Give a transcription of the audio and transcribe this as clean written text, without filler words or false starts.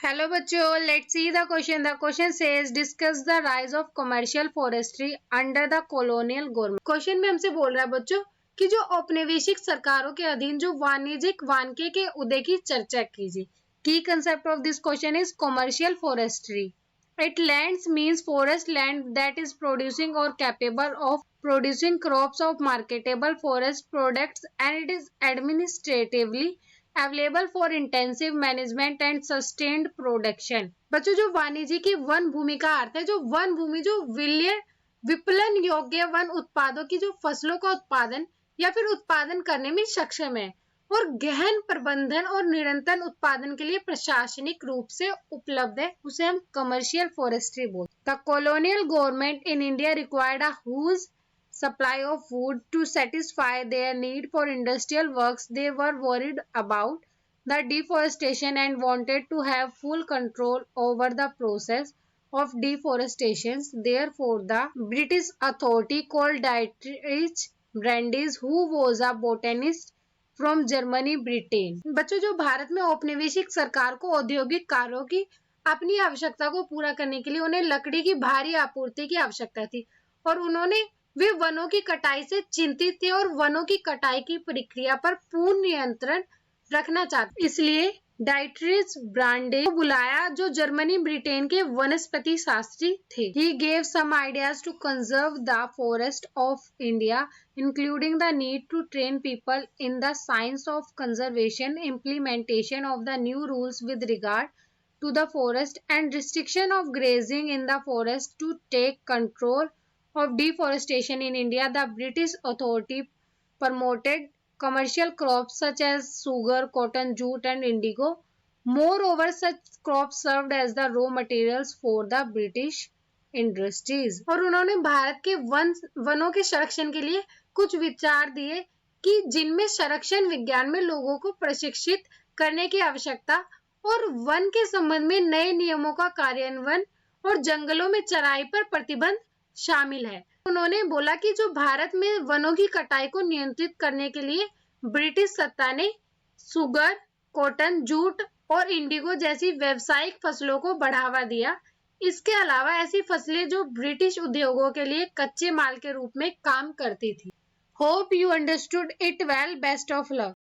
Hello बच्चों, let's see the question. The question says discuss the rise of commercial forestry under the colonial government. Question में हमसे बोल रहा है बच्चों कि जो औपनिवेशिक सरकारों के अधीन जो वाणिज्यिक वानिकी के उदय की चर्चा कीजिए. Key concept of this question is commercial forestry. It lands means forest land that is producing or capable of producing crops of marketable forest products, and it is administratively available for intensive management and sustained production. बच्चों, जो वाणिज्य की one भूमि का अर्थ है जो one भूमि जो विपणन योग्य वन उत्पादों की जो फसलों का उत्पादन या फिर उत्पादन करने में सक्षम है और गहन प्रबंधन और निरंतर उत्पादन के लिए प्रशासनिक रूप से उपलब्ध है, उसे हम कमर्शियल फॉरेस्ट्री बोलते हैं. The colonial government in India required a huge supply of wood to satisfy their need for industrial works. They were worried about the deforestation and wanted to have full control over the process of deforestation. Therefore, the British authority called Dietrich Brandes, who was a botanist from Germany, Britain. बच्चों, जो भारत में औपनिवेशिक सरकार को औद्योगिक कार्यों की अपनी आवश्यकता को पूरा करने के लिए उन्हें लकड़ी की भारी आपूर्ति की आवश्यकता थी और उन्होंने वे वनों की कटाई से चिंतित थे और वनों की कटाई की प्रक्रिया पर पूर्ण नियंत्रण रखना चाहते. इसलिए डाइट्रिच ब्रांडे को बुलाया जो जर्मनी ब्रिटेन के वनस्पति शास्त्री थे. He gave some ideas to conserve the forest of India, including the need to train people in the science of conservation, implementation of the new rules with regard to the forest, and restriction of grazing in the forest to take control of deforestation in India. The British authority promoted commercial crops such as sugar, cotton, jute and indigo. Moreover, such crops served as the raw materials for the British industries. और उन्होंने भारत के वनों के संरक्षण के लिए कुछ विचार दिए कि जिनमें संरक्षण विज्ञान में लोगों को प्रशिक्षित करने की आवश्यकता और वन के संबंध में नए नियमों का कार्यान्वयन और जंगलों में चराई पर प्रतिबंध शामिल है. उन्होंने बोला कि जो भारत में वनों की कटाई को नियंत्रित करने के लिए ब्रिटिश सत्ता ने सुगर, कॉटन, जूट और इंडिगो जैसी व्यावसायिक फसलों को बढ़ावा दिया. इसके अलावा ऐसी फसलें जो ब्रिटिश उद्योगों के लिए कच्चे माल के रूप में काम करती थी. Hope you understood it well. Best of luck.